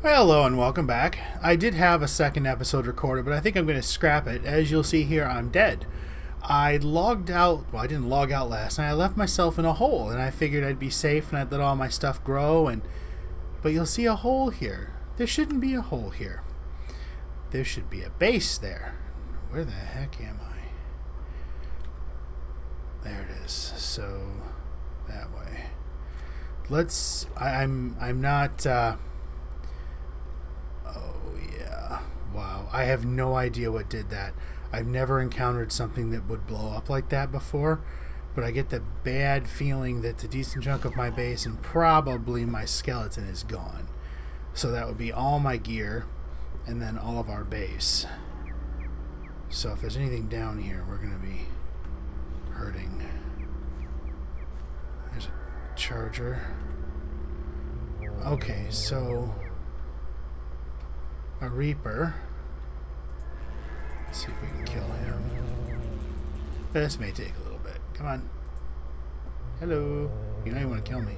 Well, hello and welcome back. I did have a second episode recorded, but I think I'm going to scrap it. As you'll see here, I'm dead. I logged out, well, I didn't log out last night. I left myself in a hole, and I figured I'd be safe and I'd let all my stuff grow, but you'll see a hole here. There shouldn't be a hole here. There should be a base there. Where the heck am I? There it is. So, that way. I'm not, wow, I have no idea what did that. I've never encountered something that would blow up like that before, but I get the bad feeling that a decent chunk of my base and probably my skeleton is gone. So that would be all my gear and then all of our base. So if there's anything down here, we're going to be hurting. There's a charger. Okay, so a Reaper. Let's see if we can kill him. This may take a little bit. Come on. Hello. You know you want to kill me.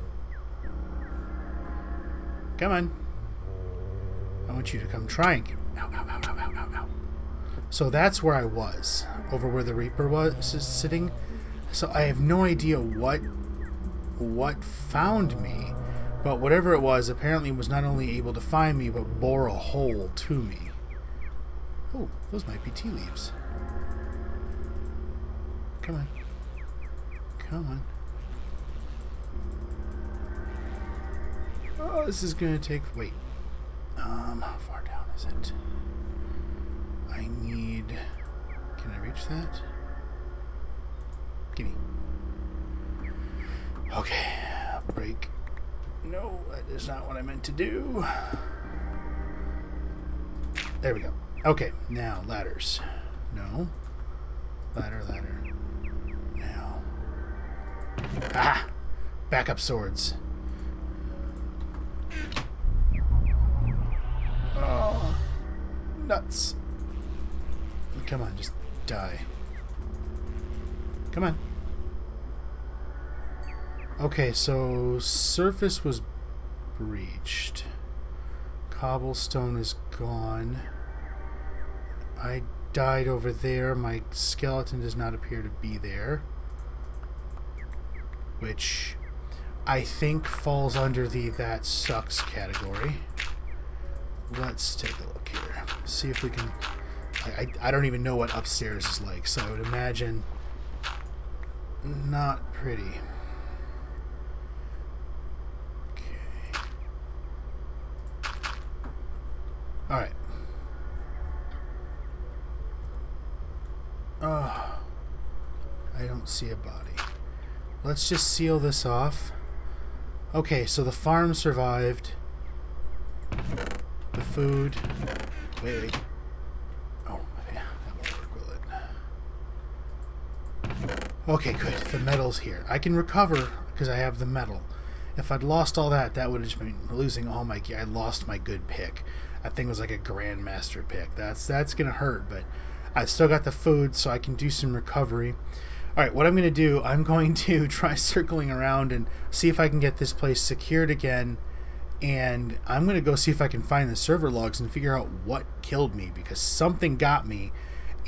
Come on. I want you to come try and get... Ow, ow, ow, ow, ow, ow, ow. So that's where I was. Over where the Reaper was sitting. So I have no idea what found me. But whatever it was, apparently was not only able to find me, but bore a hole to me. Oh, those might be tea leaves. Come on. Come on. Oh, this is going to take... Wait. How far down is it? I need... Can I reach that? Gimme. Okay. Break. No, that is not what I meant to do. There we go. Okay, now ladders. No. Ladder. Now. Ah! Backup swords. Oh, nuts. Come on, just die. Come on. Okay, so surface was breached. Cobblestone is gone. I died over there. My skeleton does not appear to be there, which I think falls under the that sucks category. Let's take a look here. See if we can... I don't even know what upstairs is like, so I would imagine not pretty. Okay. Alright. Oh, I don't see a body. Let's just seal this off. Okay, so the farm survived. The food. Wait. Oh, yeah, that won't work, will it? Okay, good. The metal's here. I can recover because I have the metal. If I'd lost all that, that would have just been losing all my gear. I lost my good pick. That thing was like a Grandmaster pick. That's gonna hurt, but I've still got the food, so I can do some recovery. Alright, what I'm going to do, I'm going to try circling around and see if I can get this place secured again. And I'm going to go see if I can find the server logs and figure out what killed me, because something got me,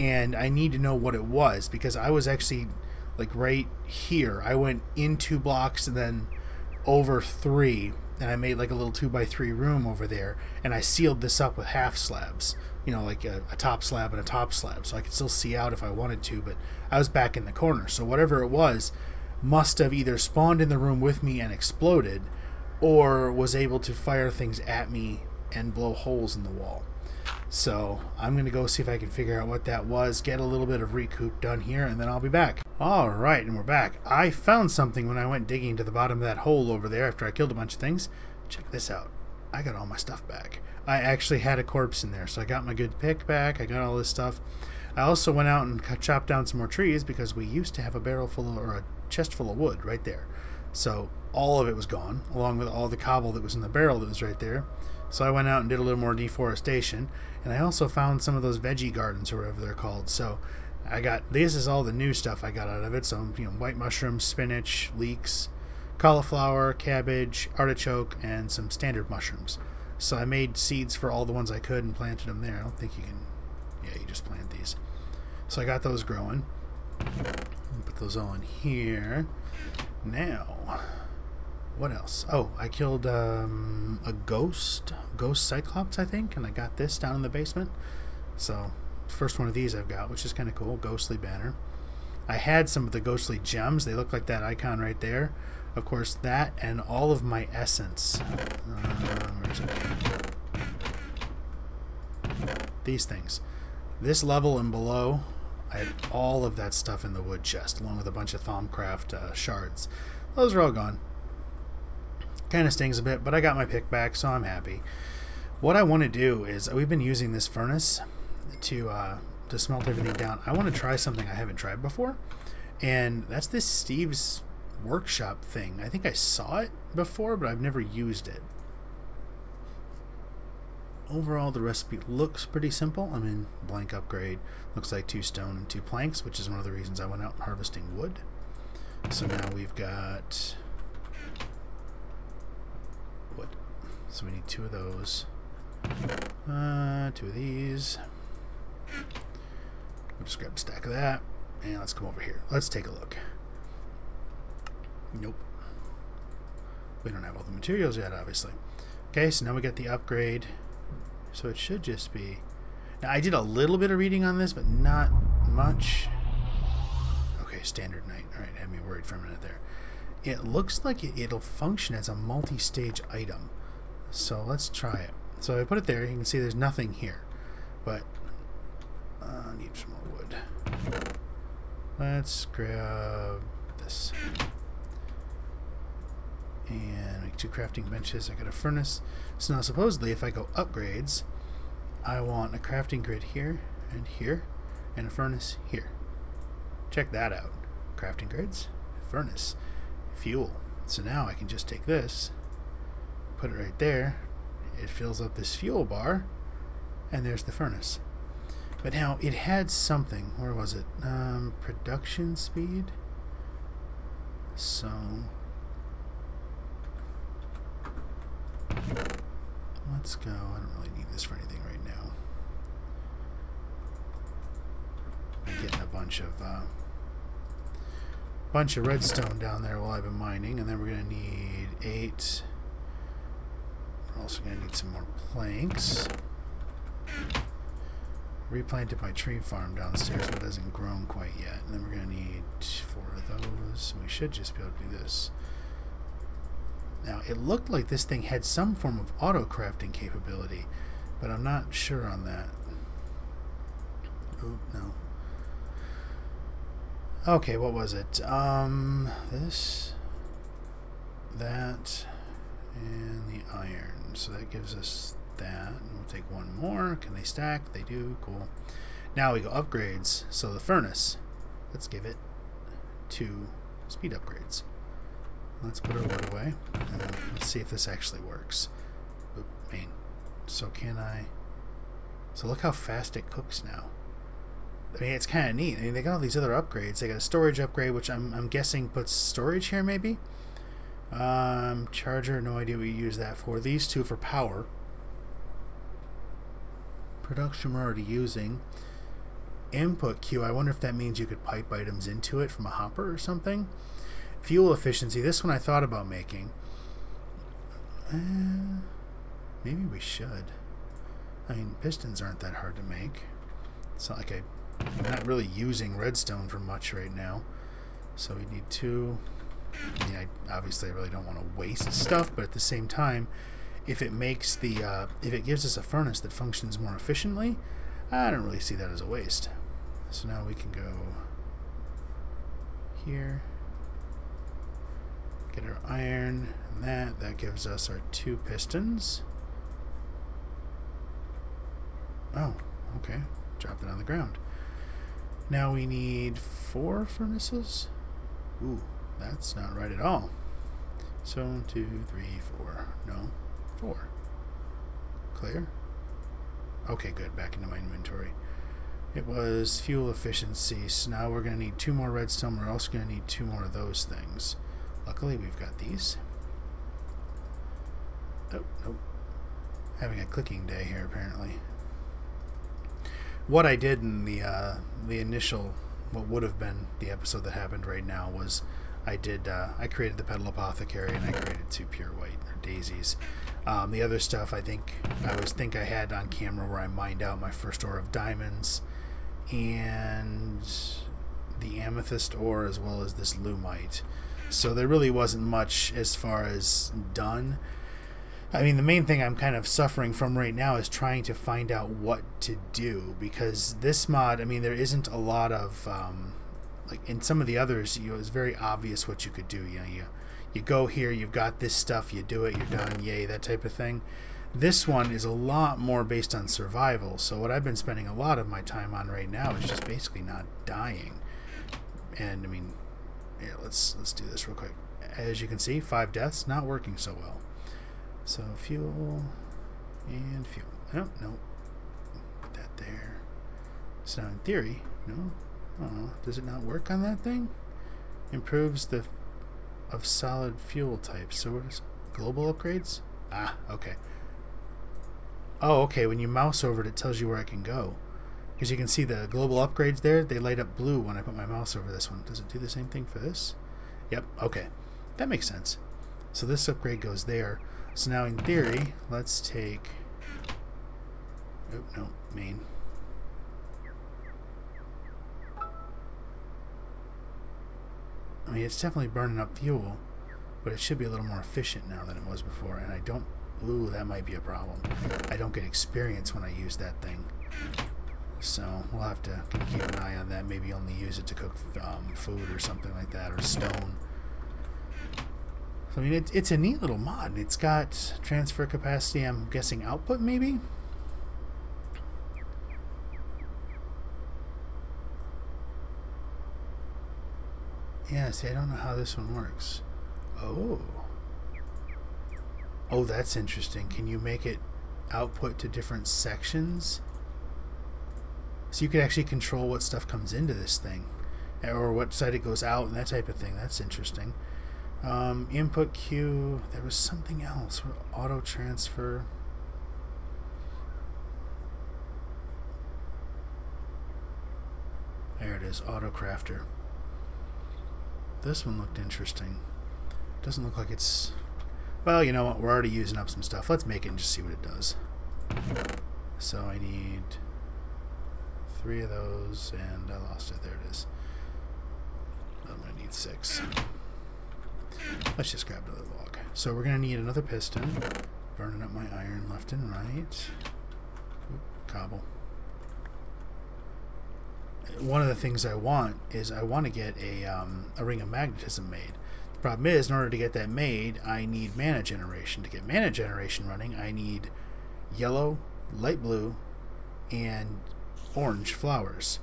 and I need to know what it was, because I was actually, like, right here. I went in 2 blocks and then over 3, and I made, like, a little 2x3 room over there, and I sealed this up with half slabs. You know, like a top slab and a top slab, so I could still see out if I wanted to, but I was back in the corner. So whatever it was must have either spawned in the room with me and exploded, or was able to fire things at me and blow holes in the wall. So I'm going to go see if I can figure out what that was, get a little bit of recoup done here, and then I'll be back. Alright, and we're back. I found something when I went digging to the bottom of that hole over there after I killed a bunch of things. Check this out. I got all my stuff back. I actually had a corpse in there, so I got my good pick back. I got all this stuff. I also went out and chopped down some more trees because we used to have a barrel full of, or a chest full of wood right there. So all of it was gone, along with all the cobble that was in the barrel that was right there. So I went out and did a little more deforestation, and I also found some of those veggie gardens, or whatever they're called. So I got, this is all the new stuff I got out of it. So, you know, white mushrooms, spinach, leeks, cauliflower, cabbage, artichoke, and some standard mushrooms. So I made seeds for all the ones I could and planted them there. I don't think you can... Yeah, you just plant these. So I got those growing. Put those all in here. Now, what else? Oh, I killed a ghost cyclops, I think, and I got this down in the basement. So, first one of these I've got, which is kind of cool. Ghostly banner. I had some of the ghostly gems. They look like that icon right there. Of course, that and all of my essence. Where is it? These things. This level and below, I had all of that stuff in the wood chest, along with a bunch of Thaumcraft shards. Those are all gone. Kind of stings a bit, but I got my pick back, so I'm happy. What I want to do is, we've been using this furnace to smelt everything down. I want to try something I haven't tried before, and that's this Steve's workshop thing. I think I saw it before, but I've never used it. Overall, the recipe looks pretty simple. I mean, blank upgrade. Looks like 2 stone and 2 planks, which is one of the reasons I went out harvesting wood. So now we've got wood. So we need 2 of those. 2 of these. We'll just grab a stack of that. And let's come over here. Let's take a look. Nope. We don't have all the materials yet, obviously. Okay, so now we got the upgrade. So it should just be... Now, I did a little bit of reading on this, but not much. Okay, standard night. Alright, had me worried for a minute there. It looks like it'll function as a multi-stage item. So let's try it. So I put it there. You can see there's nothing here. But I need some more wood. Let's grab this. And make 2 crafting benches. I got a furnace. So now supposedly if I go upgrades, I want a crafting grid here and here and a furnace here. Check that out. Crafting grids, furnace, fuel. So now I can just take this, put it right there. It fills up this fuel bar, and there's the furnace. But now it had something. Where was it? Production speed. So let's go. I don't really need this for anything right now. I'm getting a bunch of redstone down there while I've been mining, and then we're gonna need 8. We're also gonna need some more planks. Replanted my tree farm downstairs, but it hasn't grown quite yet. And then we're gonna need 4 of those. We should just be able to do this. Now, it looked like this thing had some form of auto-crafting capability, but I'm not sure on that. Oh, no. Okay, what was it? This, that, and the iron. So that gives us that. And we'll take 1 more. Can they stack? They do. Cool. Now we go upgrades. So the furnace, let's give it 2 speed upgrades. Let's put our wood away, and then let's see if this actually works. Oop, main. So can I... So look how fast it cooks now. I mean, it's kind of neat. I mean, they got all these other upgrades. They got a storage upgrade, which I'm guessing puts storage here, maybe? Charger, no idea what you use that for. These 2 for power. Production we're already using. Input queue, I wonder if that means you could pipe items into it from a hopper or something. Fuel efficiency, this one I thought about making. Maybe we should. I mean, pistons aren't that hard to make. It's not like I'm not really using redstone for much right now. So we need 2. I mean, obviously I really don't want to waste stuff, but at the same time, if it makes the, if it gives us a furnace that functions more efficiently, I don't really see that as a waste. So now we can go here. Get our iron, and that gives us our 2 pistons. Oh, okay. Dropped it on the ground. Now we need 4 furnaces. Ooh, that's not right at all. So 1, 2, 3, 4. No, 4. Clear. Okay, good. Back into my inventory. It was fuel efficiency, so now we're going to need 2 more redstone. We're also going to need 2 more of those things. Luckily, we've got these. Oh, nope. Having a clicking day here, apparently. What I did in the initial, what would have been the episode that happened right now, was I created the Petal Apothecary, and I created 2 pure white, or daisies. The other stuff I had on camera, where I mined out my first ore of diamonds and the amethyst ore, as well as this lumite. So there really wasn't much as far as done. I mean, the main thing I'm kind of suffering from right now is trying to find out what to do, because this mod, I mean, there isn't a lot of like in some of the others, it's very obvious what you could do. You go here, you've got this stuff, you do it, you're done, yay, that type of thing. This one is a lot more based on survival, so what I've been spending a lot of my time on right now is just basically not dying. And I mean, yeah, let's do this real quick. As you can see, 5 deaths, not working so well. So fuel and fuel. No. Put that there. So now in theory, no. Oh, does it not work on that thing? Improves the of solid fuel types. So what is global upgrades? Ah, okay. Oh, okay. When you mouse over it, it tells you where I can go. Because you can see the global upgrades there, they light up blue when I put my mouse over this one. Does it do the same thing for this? Yep, okay. That makes sense. So this upgrade goes there. So now in theory, let's take... Oh, no, main. I mean, it's definitely burning up fuel, but it should be a little more efficient now than it was before, and I don't... Ooh, that might be a problem. I don't get experience when I use that thing. So we'll have to keep an eye on that. Maybe only use it to cook food or something like that, or stone. So, I mean, it's a neat little mod. It's got transfer capacity, I'm guessing output maybe? Yeah, see, I don't know how this one works. Oh. Oh, that's interesting. Can you make it output to different sections? So you could actually control what stuff comes into this thing, or what side it goes out and that type of thing. That's interesting. Input queue. There was something else. Auto transfer. There it is. Auto crafter. This one looked interesting. Doesn't look like it's... Well, you know what? We're already using up some stuff. Let's make it and just see what it does. So I need 3 of those, and I lost it. There it is. I'm going to need 6. Let's just grab another log. So we're going to need another piston. Burning up my iron left and right. Oop, cobble. One of the things I want is I want to get a ring of magnetism made. The problem is, in order to get that made, I need mana generation. To get mana generation running, I need yellow, light blue, and orange flowers.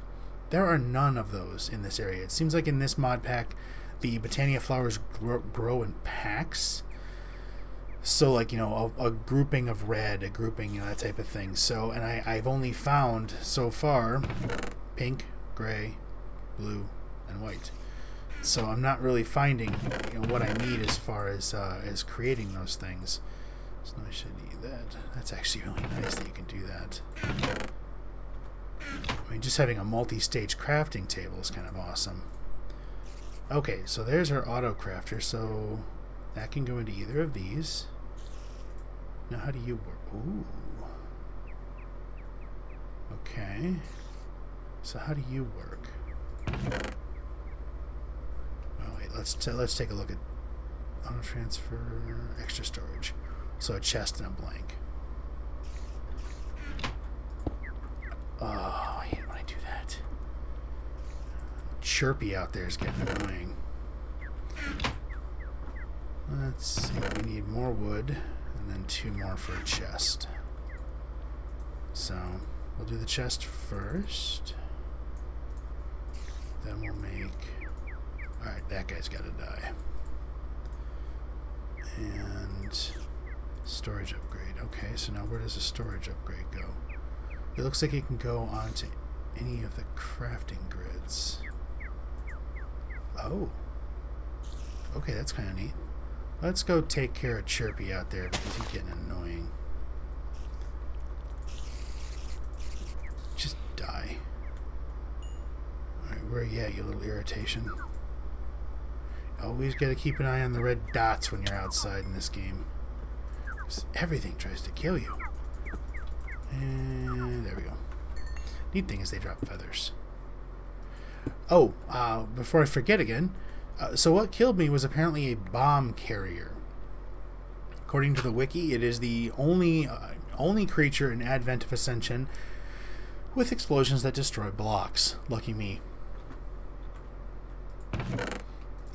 There are none of those in this area. It seems like in this mod pack, the Botania flowers grow in packs. So, like, you know, a grouping of red, a grouping, you know, that type of thing. So, and I've only found so far pink, gray, blue, and white. So I'm not really finding, you know, what I need as far as creating those things. So I should need that. That's actually really nice that you can do that. I mean, just having a multi-stage crafting table is kind of awesome. Okay, so there's our auto crafter. So that can go into either of these. Now, how do you work? Ooh. Okay. So how do you work? Oh wait, let's take a look at auto transfer, extra storage. So a chest and a blank. Oh, I hate when I do that. Chirpy out there is getting annoying. Let's see, we need more wood and then 2 more for a chest. So we'll do the chest first. Then we'll make... Alright, that guy's got to die. And... storage upgrade. Okay, so now where does the storage upgrade go? It looks like it can go onto any of the crafting grids. Oh. Okay, that's kind of neat. Let's go take care of Chirpy out there because he's getting annoying. Where are you at, you little irritation? Always got to keep an eye on the red dots when you're outside in this game. Everything tries to kill you. And there we go. Neat thing is they drop feathers. Oh, before I forget again, so what killed me was apparently a bomb carrier. According to the wiki, it is the only creature in Advent of Ascension with explosions that destroy blocks. Lucky me.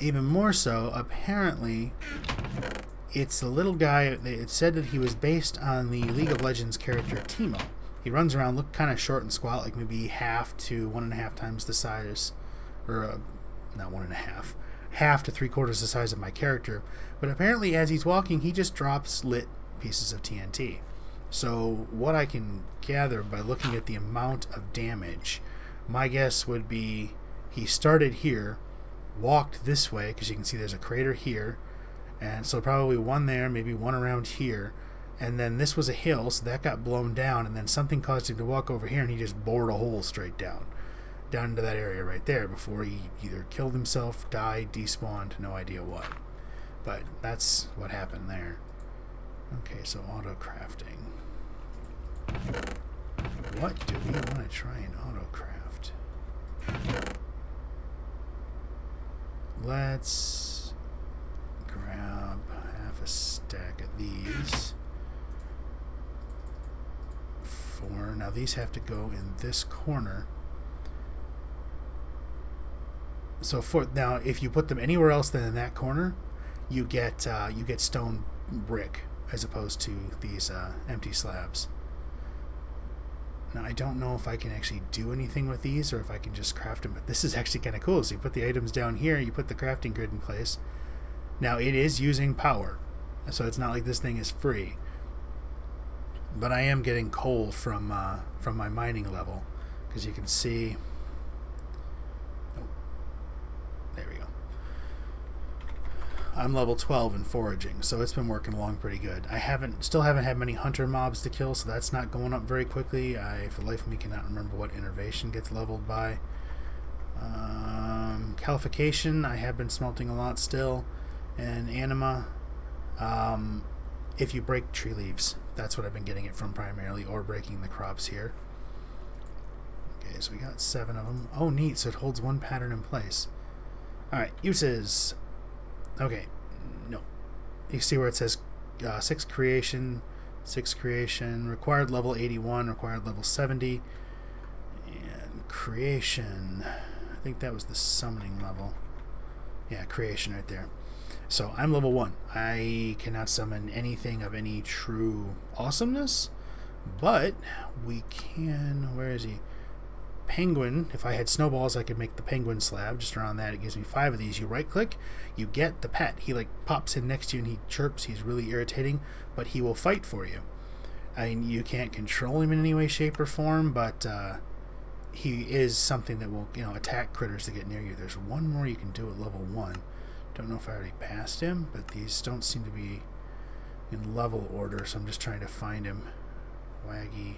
Even more so, apparently, it's the little guy. It said that he was based on the League of Legends character Teemo. He runs around, look kind of short and squat, like maybe half to 1.5 times the size, or not 1.5, half to 3/4 the size of my character. But apparently, as he's walking, he just drops lit pieces of TNT. So what I can gather by looking at the amount of damage, my guess would be he started here, walked this way, because you can see there's a crater here, and so probably one there, maybe one around here, and then this was a hill, so that got blown down, and then something caused him to walk over here, and he just bored a hole straight down into that area right there before he either killed himself, died, despawned, no idea what. But that's what happened there. Okay, so auto crafting. What do we want to try and auto craft? Let's grab half a stack of these. 4. Now these have to go in this corner. So now, if you put them anywhere else than in that corner, you get stone brick as opposed to these empty slabs. Now I don't know if I can actually do anything with these or if I can just craft them, but this is actually kind of cool. So you put the items down here, you put the crafting grid in place. Now it is using power, so it's not like this thing is free. But I am getting coal from my mining level, because you can see. Oh, there we go. I'm level 12 in foraging, so it's been working along pretty good. I still haven't had many hunter mobs to kill, so that's not going up very quickly. I, for the life of me, cannot remember what innervation gets leveled by. Calification, I have been smelting a lot still, and anima. If you break tree leaves, that's what I've been getting it from primarily, or breaking the crops here. Okay, so we got 7 of them. Oh, neat, so it holds one pattern in place. Alright, uses. Okay, no. You see where it says 6 creation, required level 81, required level 70, and creation. I think that was the summoning level. Yeah, creation right there. So I'm level 1. I cannot summon anything of any true awesomeness, but we can. Where is he? Penguin. If I had snowballs, I could make the penguin slab. Just around that, it gives me 5 of these. You right click, you get the pet. He like pops in next to you and he chirps. He's really irritating, but he will fight for you. I mean, you can't control him in any way, shape, or form, but he is something that will, attack critters that get near you. There's one more you can do at level 1. Don't know if I already passed him, but these don't seem to be in level order, so I'm just trying to find him. Waggy.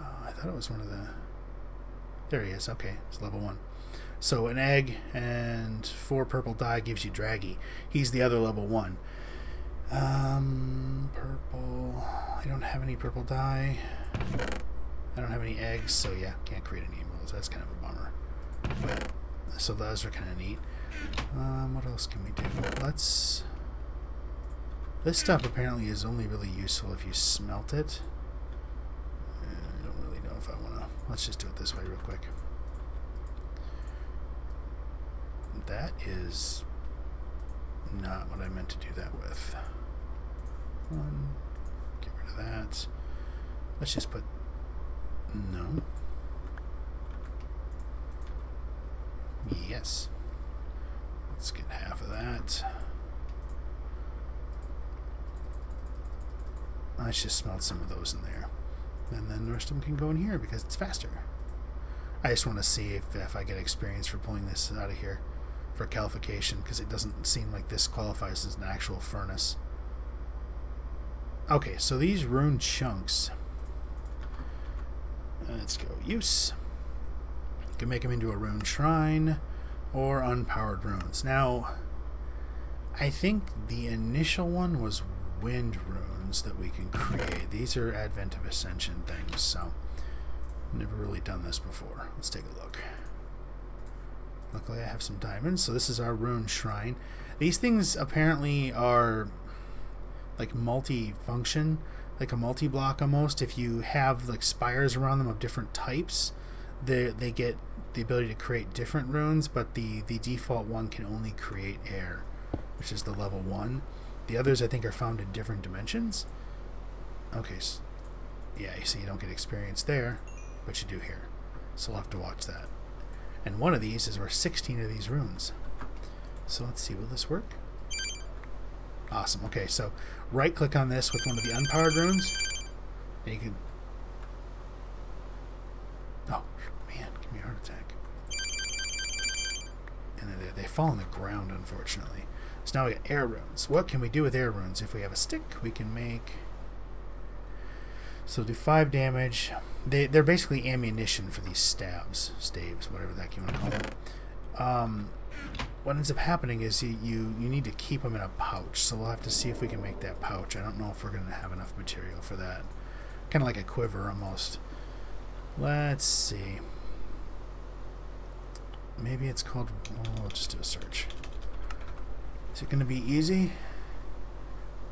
I thought it was one of the. There he is. Okay, it's level 1. So an egg and 4 purple dye gives you Draggy. He's the other level 1. Purple. I don't have any purple dye. I don't have any eggs, so yeah, can't create any of those. That's kind of a bummer. But, so those are kind of neat. What else can we do? Let's. This stuff apparently is only really useful if you smelt it. I don't really know if I want to. Let's just do it this way real quick. That is not what I meant to do that with. Get rid of that. Let's just put. No. Yes. Let's get half of that. Let's just smelt some of those in there. And then the rest of them can go in here because it's faster. I just want to see if I get experience for pulling this out of here for calification, because it doesn't seem like this qualifies as an actual furnace. Okay, so these rune chunks. Let's go use. can make them into a rune shrine or unpowered runes. Now, I think the initial one was wind runes that we can create. These are Advent of Ascension things, so I've never really done this before. Let's take a look. Luckily I have some diamonds, so this is our rune shrine. These things apparently are like multi-function, like a multi-block almost. If you have like spires around them of different types, they get the ability to create different runes, but the default one can only create air, which is the level 1. The others I think are found in different dimensions. Okay, so yeah, you see you don't get experience there, but you do here. So we'll have to watch that. And one of these is worth 16 of these runes. So let's see, will this work? Awesome. Okay, so right click on this with one of the unpowered runes, and you can... Oh, man, give me a heart attack. And they fall on the ground, unfortunately. So now we got air runes. What can we do with air runes? If we have a stick, we can make... So do 5 damage. They're basically ammunition for these staves, whatever the heck you want to call them. What ends up happening is you need to keep them in a pouch. So we'll have to see if we can make that pouch. I don't know if we're going to have enough material for that. Kind of like a quiver almost. Let's see. Maybe it's called... Oh, we'll just do a search. Is it going to be easy?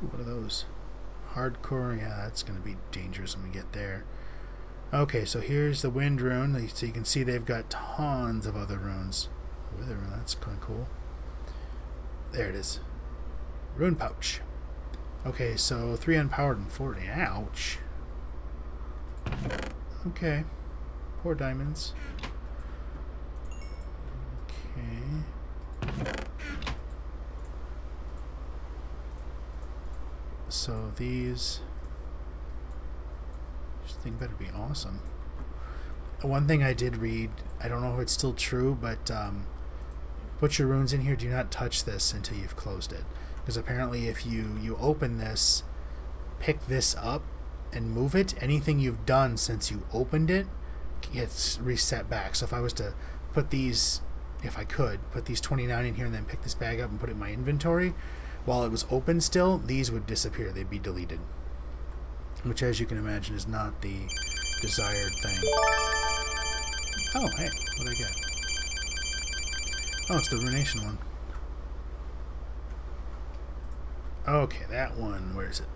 Ooh, what are those? Hardcore, yeah, that's going to be dangerous when we get there. Okay, so here's the wind rune. So you can see they've got tons of other runes. Wither rune, that's kind of cool. There it is. Rune pouch. Okay, so 3 unpowered and 40. Ouch. Okay. Poor diamonds. Okay. So these thing better be awesome. One thing I did read, I don't know if it's still true, but put your runes in here. Do not touch this until you've closed it, because apparently if you open this, pick this up and move it, anything you've done since you opened it gets reset back. So if I was to put these, if I could put these 29 in here and then pick this bag up and put it in my inventory while it was open still, these would disappear. They'd be deleted, which, as you can imagine, is not the desired thing. Oh, hey, what did I get? Oh, it's the Runation one. Okay, that one, where is it?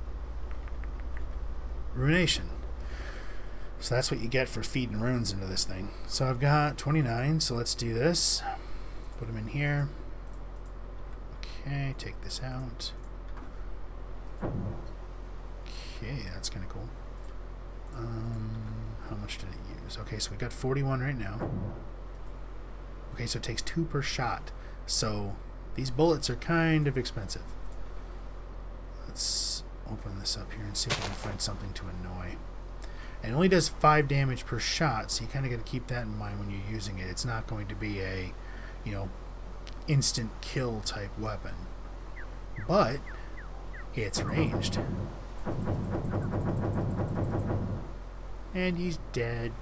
Runation. So that's what you get for feeding runes into this thing. So I've got 29, so let's do this. Put them in here. Okay, take this out. Okay, that's kind of cool. How much did it use? Okay, so we got 41 right now. Okay, so it takes 2 per shot. So these bullets are kind of expensive. Let's open this up here and see if we can find something to annoy. And it only does 5 damage per shot, so you kind of got to keep that in mind when you're using it. It's not going to be a, you know, instant kill type weapon. But it's ranged. And he's dead.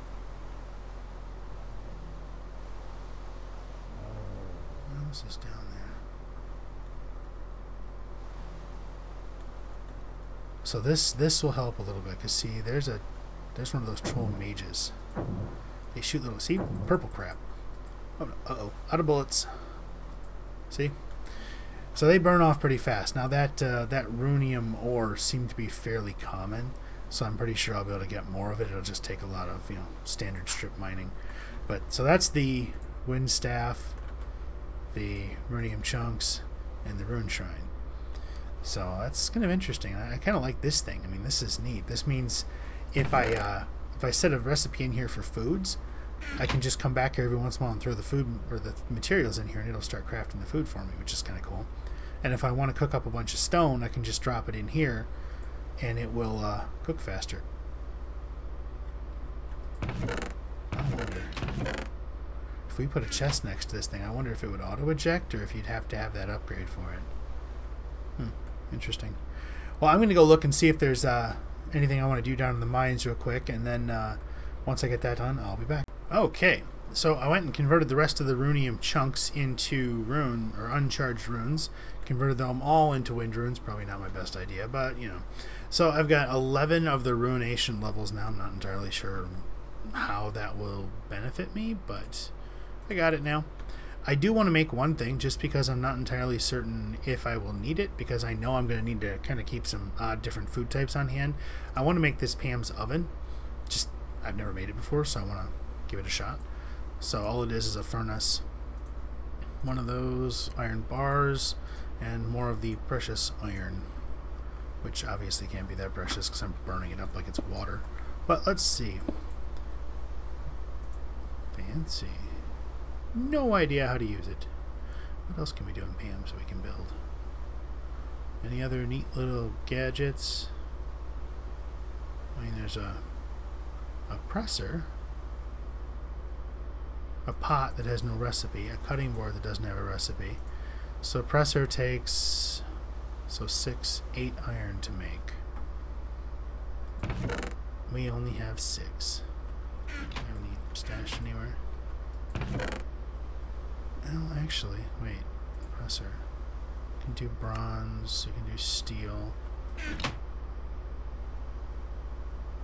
What else is down there? So this will help a little bit, because see, there's one of those troll mages. They shoot little, see, purple crap. Oh, uh-oh, out of bullets. See? So they burn off pretty fast. Now that runium ore seemed to be fairly common, so I'm pretty sure I'll be able to get more of it. It'll just take a lot of, you know, standard strip mining. But so that's the wind staff, the runium chunks, and the rune shrine. So that's kind of interesting. I kind of like this thing. I mean, this is neat. This means if I set a recipe in here for foods, I can just come back here every once in a while and throw the food or the materials in here, and it'll start crafting the food for me, which is kind of cool. And if I want to cook up a bunch of stone, I can just drop it in here, and it will cook faster. I wonder if we put a chest next to this thing, I wonder if it would auto eject or if you'd have to have that upgrade for it. Interesting. Well, I'm going to go look and see if there's anything I want to do down in the mines real quick, and then once I get that done, I'll be back. Okay, So I went and converted the rest of the runium chunks into rune, or uncharged runes. Converted them all into wind runes. Probably not my best idea, but, you know. So I've got 11 of the ruination levels now. I'm not entirely sure how that will benefit me, but I got it now. I do want to make one thing, just because I'm not entirely certain if I will need it, because I know I'm going to need to kind of keep some different food types on hand. I want to make this Pam's oven. I've never made it before, so I want to give it a shot. So all it is a furnace, one of those iron bars, and more of the precious iron, which obviously can't be that precious because I'm burning it up like it's water. But let's see. Fancy. No idea how to use it. What else can we do in Pam so we can build? Any other neat little gadgets? I mean, there's a presser, a pot that has no recipe, a cutting board that doesn't have a recipe. So a presser takes 8 iron to make. We only have 6. Do I have any stashed anywhere? Well, actually, wait. Presser. You can do bronze, you can do steel.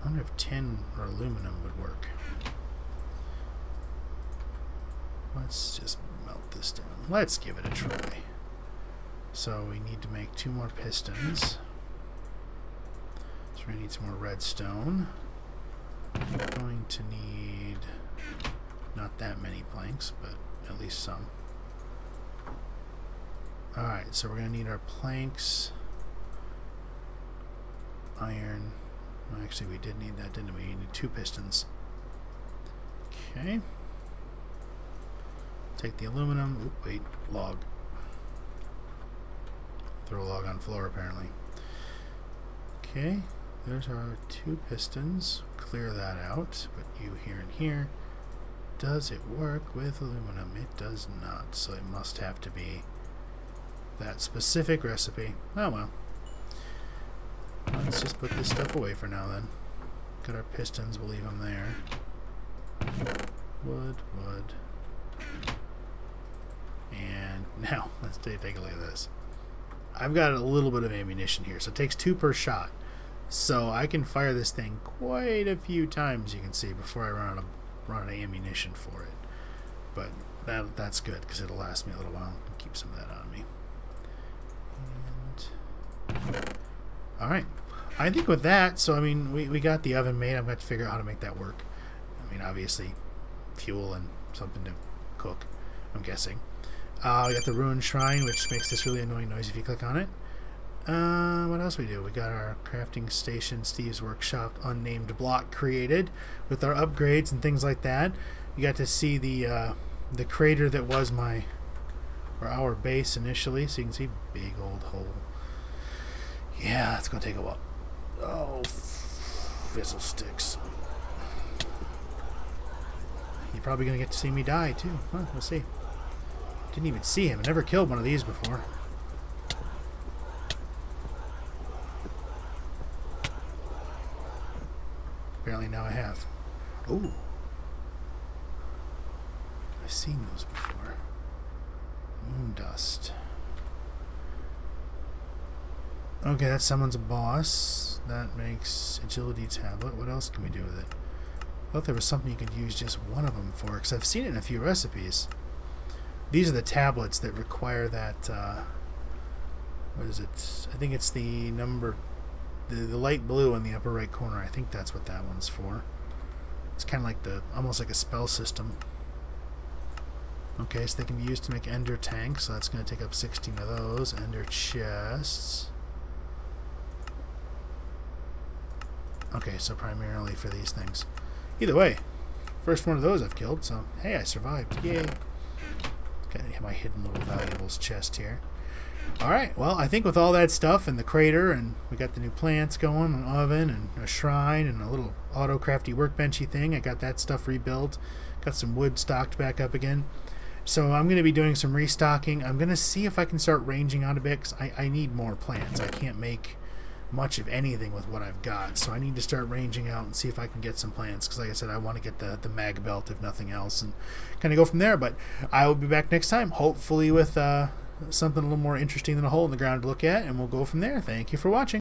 I wonder if tin or aluminum would work. Let's just melt this down. Let's give it a try. So we need to make 2 more pistons. So we need some more redstone. We're going to need not that many planks, but at least some. Alright, so we're going to need our planks, iron. Well, actually, we did need that, didn't we? We need 2 pistons. Okay. Take the aluminum. Oop, wait, log. Throw a log on floor, apparently. Okay, there's our 2 pistons. Clear that out. Put you here and here. Does it work with aluminum? It does not, so it must have to be that specific recipe. Oh well. Let's just put this stuff away for now then. Got our pistons, we'll leave them there. Wood. And now, let's take a look at this. I've got a little bit of ammunition here, so it takes 2 per shot. So I can fire this thing quite a few times, you can see, before I run out of ammunition for it. But that's good, because it'll last me a little while. I'll keep some of that on me. And alright. I think with that, so I mean, we got the oven made. I'm going to have to figure out how to make that work. I mean, obviously, fuel and something to cook, I'm guessing. We got the ruined shrine, which makes this really annoying noise if you click on it. What else we do? We got our crafting station, Steve's workshop, unnamed block created with our upgrades and things like that. You got to see the crater that was our base initially, so you can see big old hole. Yeah, it's gonna take a while. Oh, fizzle sticks. You're probably gonna get to see me die too. Huh, we'll see. Didn't even see him. I never killed one of these before. Apparently now I have. Ooh. I've seen those before. Moon dust. Okay, that summons a boss. That makes agility tablet. What else can we do with it? I thought there was something you could use just one of them for, because I've seen it in a few recipes. These are the tablets that require that, what is it? I think it's the number, the light blue in the upper right corner. I think that's what that one's for. It's kind of like almost like a spell system. Okay, so they can be used to make ender tanks, so that's going to take up 16 of those. Ender chests. Okay, so primarily for these things. Either way, first one of those I've killed, so hey, I survived. Yay. Got my hidden little valuables chest here. Alright, well, I think with all that stuff and the crater, and we got the new plants going, an oven, and a shrine, and a little auto-crafty workbenchy thing. I got that stuff rebuilt. Got some wood stocked back up again. So I'm going to be doing some restocking. I'm going to see if I can start ranging out a bit, because I need more plants. I can't make much of anything with what I've got. So I need to start ranging out and see if I can get some plants, because like I said, I want to get the mag belt if nothing else, and kind of go from there. But I will be back next time, hopefully with something a little more interesting than a hole in the ground to look at, and we'll go from there. Thank you for watching.